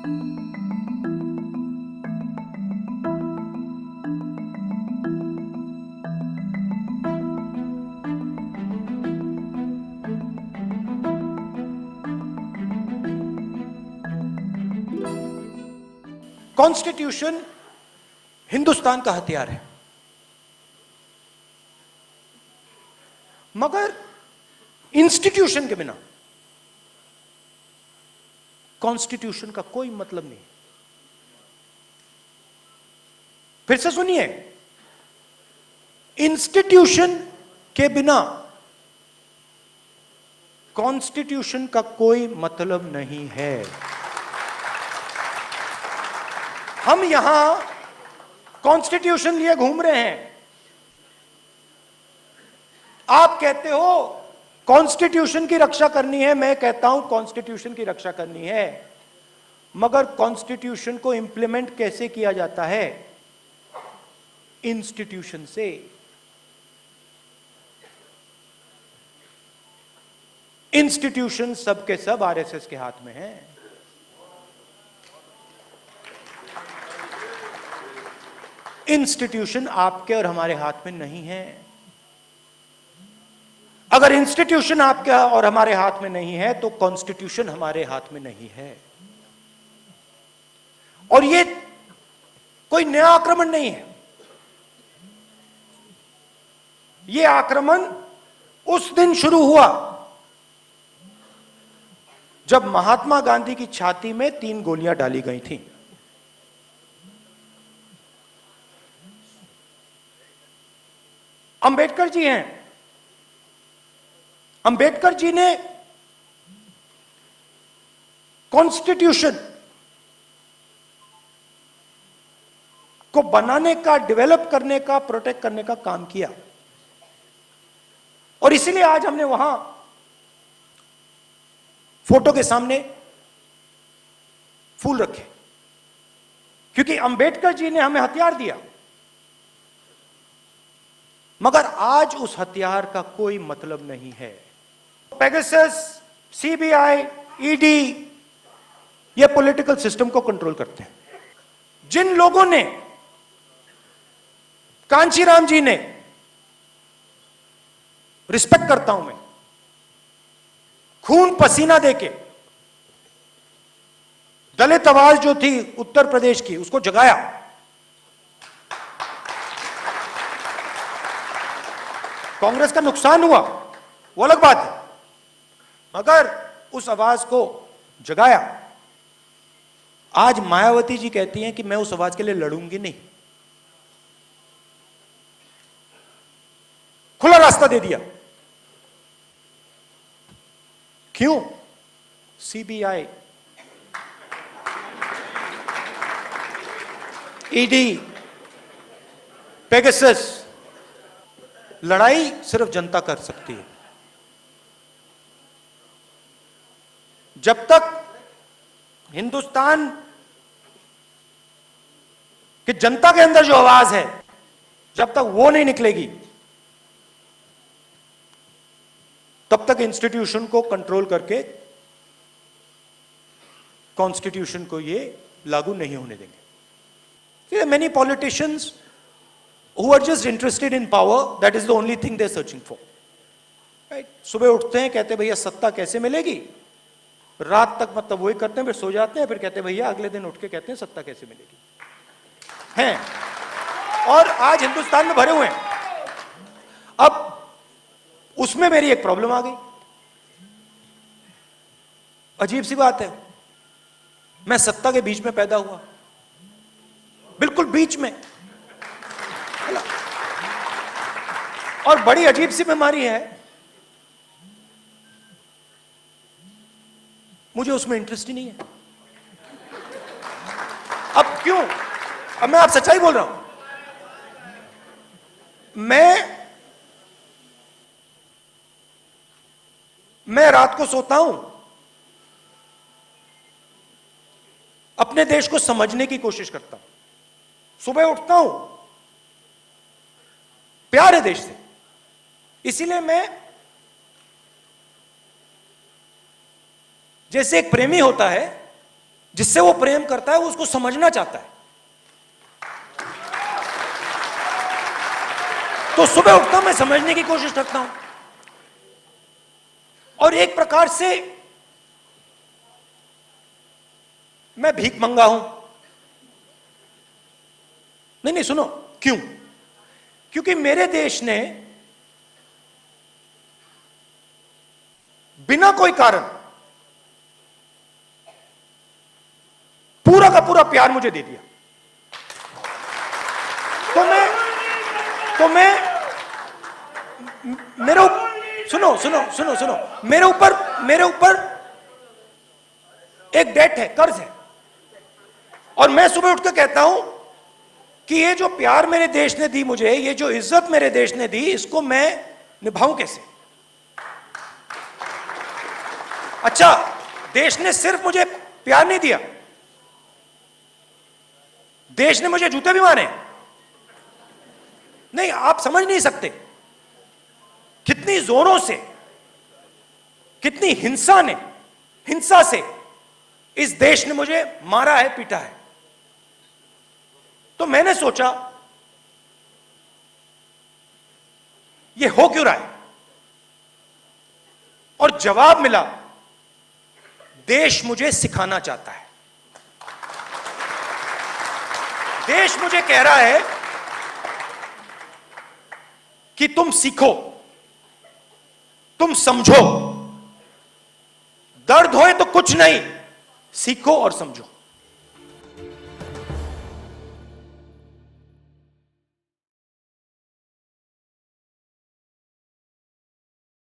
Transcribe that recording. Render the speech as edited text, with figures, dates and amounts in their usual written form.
Constitution Hindustan का हथियार है, मगर इंस्टीट्यूशन के बिना कॉन्स्टिट्यूशन का कोई मतलब नहीं। फिर से सुनिए, इंस्टीट्यूशन के बिना कॉन्स्टिट्यूशन का कोई मतलब नहीं है। हम यहां कॉन्स्टिट्यूशन लिए घूम रहे हैं। आप कहते हो कॉन्स्टिट्यूशन की रक्षा करनी है, मैं कहता हूं कॉन्स्टिट्यूशन की रक्षा करनी है, मगर कॉन्स्टिट्यूशन को इंप्लीमेंट कैसे किया जाता है? इंस्टीट्यूशन से। इंस्टीट्यूशन सबके सब आरएसएस के हाथ में है। इंस्टीट्यूशन आपके और हमारे हाथ में नहीं है। अगर इंस्टीट्यूशन आपके और हमारे हाथ में नहीं है तो कॉन्स्टिट्यूशन हमारे हाथ में नहीं है। और ये कोई नया आक्रमण नहीं है। ये आक्रमण उस दिन शुरू हुआ जब महात्मा गांधी की छाती में 3 गोलियां डाली गई थीं। अंबेडकर जी हैं। अंबेडकर जी ने कॉन्स्टिट्यूशन को बनाने का, डेवलप करने का, प्रोटेक्ट करने का काम किया। और इसीलिए आज हमने वहां फोटो के सामने फूल रखे, क्योंकि अंबेडकर जी ने हमें हथियार दिया, मगर आज उस हथियार का कोई मतलब नहीं है। पेगासस, सीबीआई, ईडी ये पॉलिटिकल सिस्टम को कंट्रोल करते हैं। जिन लोगों ने, कांचीराम जी ने, रिस्पेक्ट करता हूं मैं, खून पसीना देके दलित आवाज जो थी उत्तर प्रदेश की, उसको जगाया। कांग्रेस का नुकसान हुआ, वो अलग बात है, मगर उस आवाज को जगाया। आज मायावती जी कहती हैं कि मैं उस आवाज के लिए लड़ूंगी नहीं। खुला रास्ता दे दिया। क्यों? CBI, ED, Pegasus. लड़ाई सिर्फ जनता कर सकती है। जब तक हिंदुस्तान की जनता के अंदर जो आवाज है, जब तक वो नहीं निकलेगी, तब तक इंस्टीट्यूशन को कंट्रोल करके कॉन्स्टिट्यूशन को ये लागू नहीं होने देंगे। Many politicians who are just interested in power, that is the only thing they're searching for, right? सुबह उठते हैं, कहते हैं भैया सत्ता कैसे मिलेगी, रात तक मतलब वही करते हैं, फिर सो जाते हैं, फिर कहते हैं भैया अगले दिन उठ के कहते हैं सत्ता कैसे मिलेगी, हैं। और आज हिंदुस्तान में भरे हुए हैं। अब उसमें मेरी एक प्रॉब्लम आ गई। अजीब सी बात है, मैं सत्ता के बीच में पैदा हुआ, बिल्कुल बीच में। और बड़ी अजीब सी बीमारी है, मुझे उसमें इंटरेस्ट ही नहीं है। अब क्यों? अब मैं आप सच्चाई बोल रहा हूं। मैं रात को सोता हूं, अपने देश को समझने की कोशिश करता हूं, सुबह उठता हूं, प्यार है देश से, इसीलिए मैं, जैसे एक प्रेमी होता है जिससे वो प्रेम करता है वो उसको समझना चाहता है। तो सुबह उठता हूं, मैं समझने की कोशिश करता हूं, और एक प्रकार से मैं भीख मंगा हूं। नहीं नहीं, सुनो, क्यों? क्योंकि मेरे देश ने बिना कोई कारण पूरा का पूरा प्यार मुझे दे दिया। तो मैं मेरे सुनो सुनो सुनो सुनो, मेरे ऊपर एक डेट है, कर्ज है, और मैं सुबह उठ के कहता हूं कि ये जो प्यार मेरे देश ने दी मुझे, ये जो इज्जत मेरे देश ने दी, इसको मैं निभाऊं कैसे? अच्छा, देश ने सिर्फ मुझे प्यार नहीं दिया, देश ने मुझे जूते भी मारे। नहीं, आप समझ नहीं सकते कितनी जोरों से, कितनी हिंसा से इस देश ने मुझे मारा है, पीटा है। तो मैंने सोचा ये हो क्यों रहा है, और जवाब मिला, देश मुझे सिखाना चाहता है। देश मुझे कह रहा है कि तुम सीखो, तुम समझो, दर्द होए तो कुछ नहीं, सीखो और समझो।